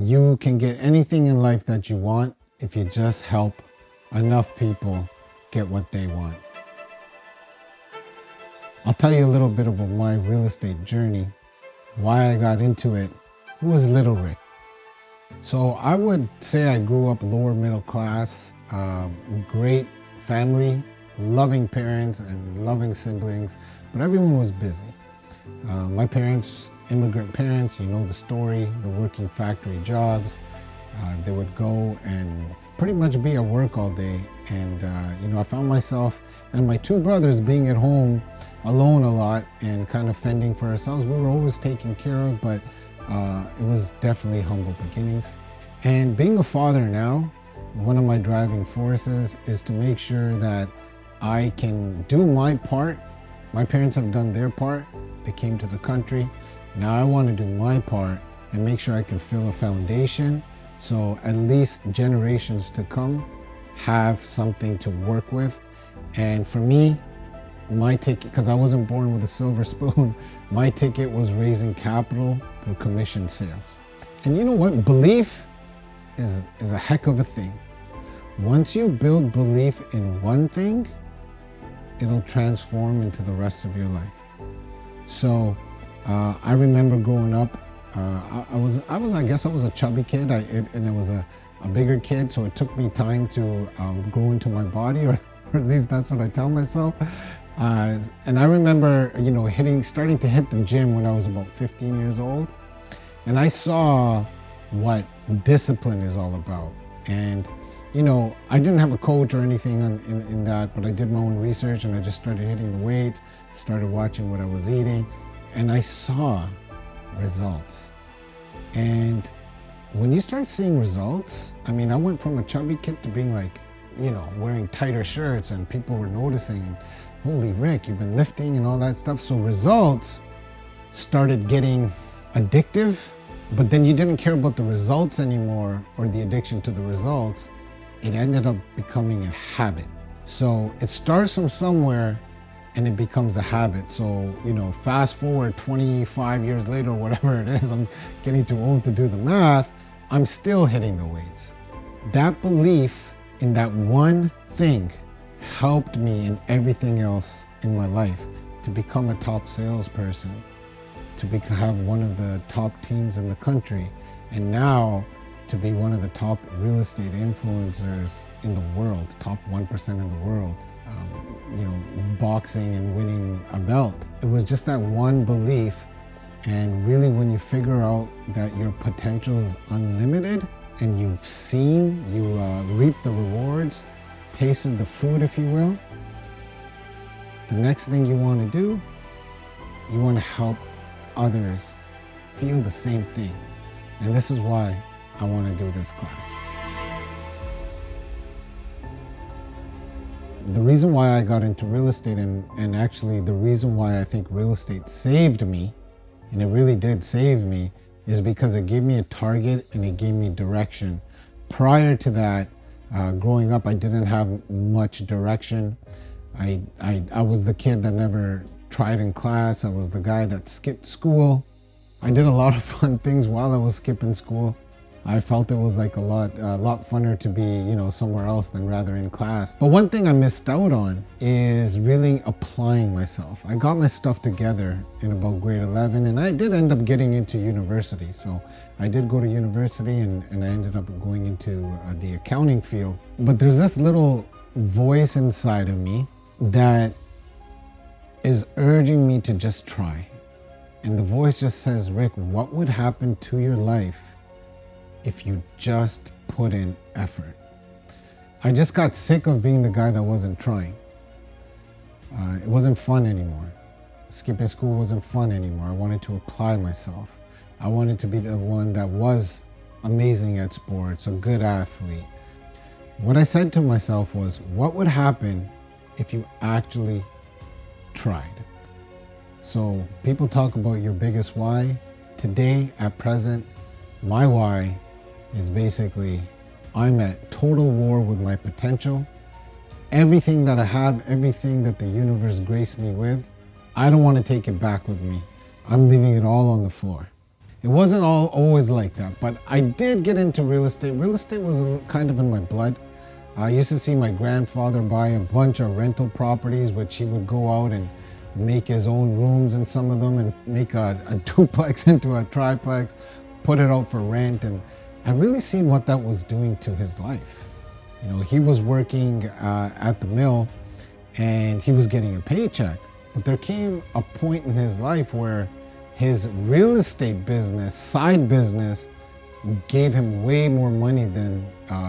You can get anything in life that you want if you just help enough people get what they want. I'll tell you a little bit about my real estate journey, why I got into it. Who was Little Rick? So I would say I grew up lower middle class, great family, loving parents and loving siblings, but everyone was busy. My parents, immigrant parents, you know the story, they're working factory jobs. They would go and pretty much be at work all day. And I found myself and my two brothers being at home alone a lot and kind of fending for ourselves. We were always taken care of, but it was definitely humble beginnings. And being a father now, one of my driving forces is to make sure that I can do my part. My parents have done their part. They came to the country. Now I want to do my part and make sure I can fill a foundation so at least generations to come have something to work with. And for me, my ticket, because I wasn't born with a silver spoon, my ticket was raising capital through commission sales. And you know what? Belief is a heck of a thing. Once you build belief in one thing, it'll transform into the rest of your life. So I remember growing up, I guess I was a chubby kid, and I was a bigger kid, so it took me time to grow into my body, or at least that's what I tell myself. And I remember, starting to hit the gym when I was about 15 years old, and I saw what discipline is all about. And I didn't have a coach or anything in that, but I did my own research and I just started hitting the weight, started watching what I was eating, and I saw results. And when you start seeing results, I went from a chubby kid to being like, wearing tighter shirts, and people were noticing, and holy Rick, you've been lifting and all that stuff. So results started getting addictive, but then you didn't care about the results anymore, or the addiction to the results. It ended up becoming a habit. So it starts from somewhere and it becomes a habit. So, fast forward 25 years later, or whatever it is, I'm getting too old to do the math, I'm still hitting the weights. That belief in that one thing helped me in everything else in my life, to become a top salesperson, to have one of the top teams in the country, and now to be one of the top real estate influencers in the world, top 1% in the world, boxing and winning a belt. It was just that one belief. And really, when you figure out that your potential is unlimited, and you reap the rewards, tasted the fruit, if you will, the next thing you want to do, you want to help others feel the same thing. And this is why I want to do this class. The reason why I got into real estate, and actually the reason why I think real estate saved me, and it really did save me, is because it gave me a target and it gave me direction. Prior to that, growing up, I didn't have much direction. I was the kid that never tried in class. I was the guy that skipped school. I did a lot of fun things while I was skipping school. I felt it was like a lot funner to be, somewhere else than rather in class. But one thing I missed out on is really applying myself. I got my stuff together in about grade 11, and I did end up getting into university. So I did go to university, and I ended up going into the accounting field. But there's this little voice inside of me that is urging me to just try. And the voice just says, Rick, what would happen to your life if you just put in effort? I just got sick of being the guy that wasn't trying. It wasn't fun anymore. Skipping school wasn't fun anymore. I wanted to apply myself. I wanted to be the one that was amazing at sports, a good athlete. What I said to myself was, what would happen if you actually tried? So people talk about your biggest why. Today, at present, my why is basically, I'm at total war with my potential. Everything that I have, everything that the universe graced me with, I don't want to take it back with me. I'm leaving it all on the floor. It wasn't always like that, but I did get into real estate. Real estate was kind of in my blood. I used to see my grandfather buy a bunch of rental properties, which he would go out and make his own rooms in some of them and make a duplex into a triplex, put it out for rent. And I really seen what that was doing to his life. You know, he was working at the mill and he was getting a paycheck. But there came a point in his life where his real estate business, side business, gave him way more money than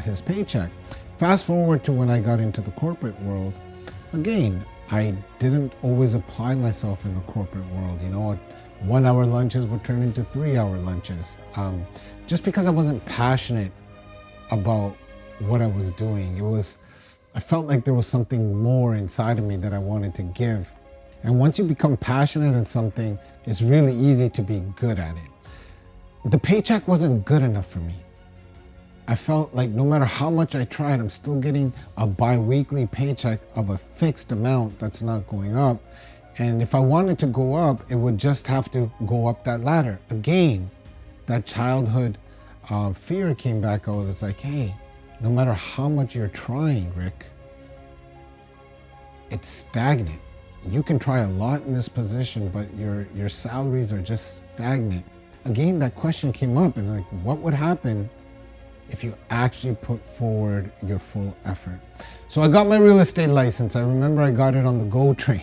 his paycheck. Fast forward to when I got into the corporate world. Again, I didn't always apply myself in the corporate world. You know, 1 hour lunches would turn into 3 hour lunches. Just because I wasn't passionate about what I was doing. I felt like there was something more inside of me that I wanted to give. And once you become passionate in something, it's really easy to be good at it. The paycheck wasn't good enough for me. I felt like no matter how much I tried, I'm still getting a bi-weekly paycheck of a fixed amount that's not going up. And if I wanted to go up, it would just have to go up that ladder. Again, that childhood fear came back out. It's like, hey, no matter how much you're trying, Rick, it's stagnant. You can try a lot in this position, but your salaries are just stagnant. Again, that question came up, and like, what would happen if you actually put forward your full effort? So I got my real estate license. I remember I got it on the GO train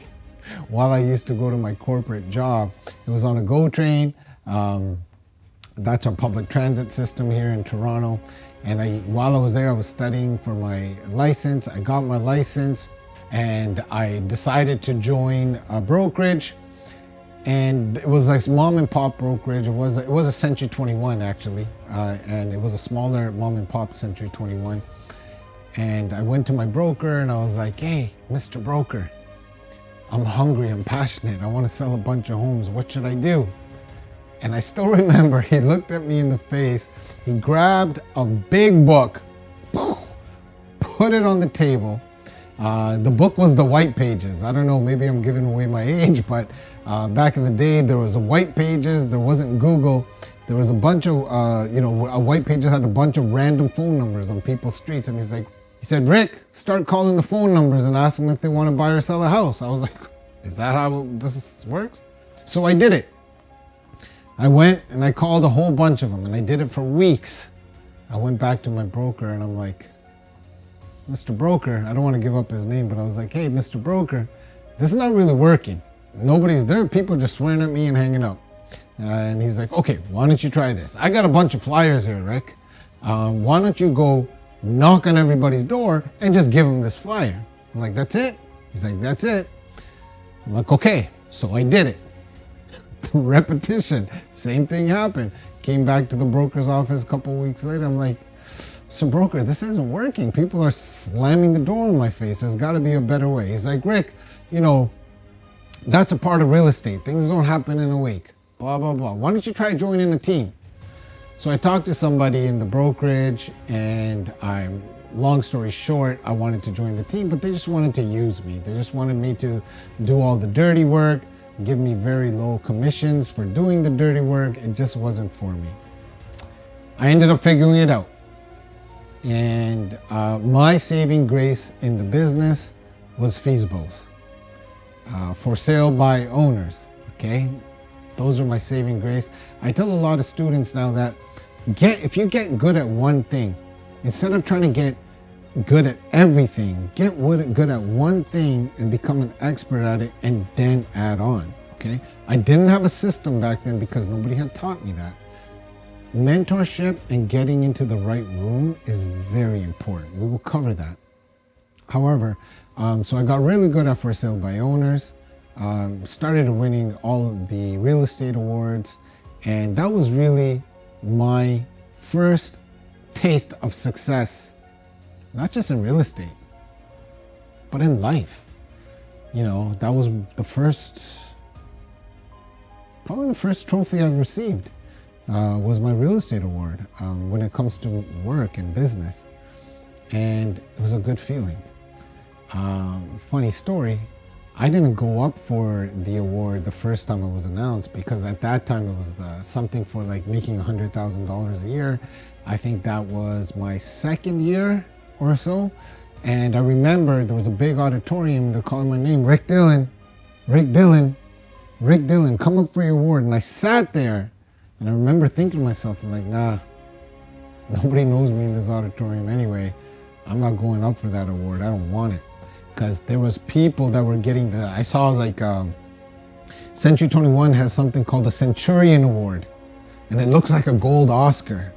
while I used to go to my corporate job. It was on a GO train. That's our public transit system here in Toronto. And while I was there, I was studying for my license. I got my license and I decided to join a brokerage. And it was like mom and pop brokerage. It was a Century 21 actually. And it was a smaller mom and pop Century 21. And I went to my broker and I was like, hey, Mr. Broker, I'm hungry, I'm passionate. I want to sell a bunch of homes. What should I do? And I still remember he looked at me in the face. He grabbed a big book, put it on the table. The book was the white pages. I don't know, maybe I'm giving away my age, but back in the day, there was a white pages. There wasn't Google. There was a bunch of, a white pages had a bunch of random phone numbers on people's streets. And he said, Rick, start calling the phone numbers and ask them if they want to buy or sell a house. I was like, is that how this works? So I did it. I went and I called a whole bunch of them and I did it for weeks. I went back to my broker and I'm like, Mr. Broker, I don't want to give up his name, but I was like, hey, Mr. Broker, this is not really working. Nobody's there. People are just swearing at me and hanging up. And he's like, okay, why don't you try this? I got a bunch of flyers here, Rick. Why don't you go knock on everybody's door and just give them this flyer? I'm like, that's it? He's like, that's it. I'm like, okay. So I did it. Repetition. Same thing happened. Came back to the broker's office a couple of weeks later. I'm like, so broker, this isn't working. People are slamming the door in my face. There's got to be a better way. He's like, Rick, that's a part of real estate. Things don't happen in a week. Blah, blah, blah. Why don't you try joining a team? So I talked to somebody in the brokerage and long story short, I wanted to join the team, but they just wanted to use me. They just wanted me to do all the dirty work, give me very low commissions for doing the dirty work. It just wasn't for me. I ended up figuring it out. And my saving grace in the business was FSBOs, for sale by owners, okay? Those are my saving grace. I tell a lot of students now that if you get good at one thing, instead of trying to get good at everything, get good at one thing and become an expert at it and then add on, okay? I didn't have a system back then because nobody had taught me that. Mentorship and getting into the right room is very important. We will cover that. However, so I got really good at for sale by owners, started winning all of the real estate awards, and that was really my first taste of success, not just in real estate, but in life. That was probably the first trophy I've received. Was my real estate award when it comes to work and business. And it was a good feeling. Funny story, I didn't go up for the award the first time it was announced, because at that time it was something for like making $100,000 a year. I think that was my second year or so. And I remember there was a big auditorium, they're calling my name, Rick Dhillon, Rick Dhillon, Rick Dhillon, come up for your award. And I sat there and I remember thinking to myself, I'm like, nah, nobody knows me in this auditorium anyway. I'm not going up for that award. I don't want it. Because there was people that were getting I saw like Century 21 has something called the Centurion Award. And it looks like a gold Oscar.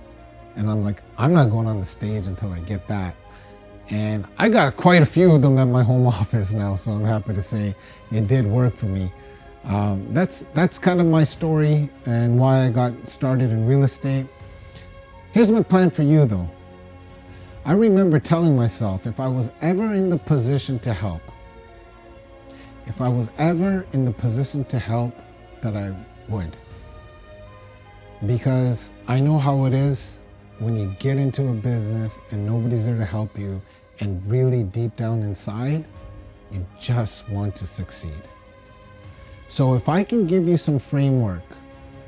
And I'm like, I'm not going on the stage until I get that. And I got quite a few of them at my home office now, so I'm happy to say it did work for me. That's kind of my story and why I got started in real estate. Here's my plan for you though. I remember telling myself if I was ever in the position to help, that I would. Because I know how it is when you get into a business and nobody's there to help you, and really deep down inside, you just want to succeed. So if I can give you some framework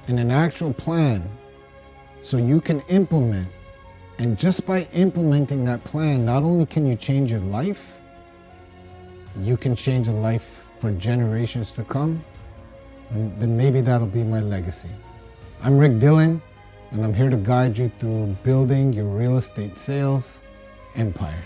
and an actual plan so you can implement, and just by implementing that plan, not only can you change your life, you can change a life for generations to come, and then maybe that'll be my legacy. I'm Rick Dhillon, and I'm here to guide you through building your real estate sales empire.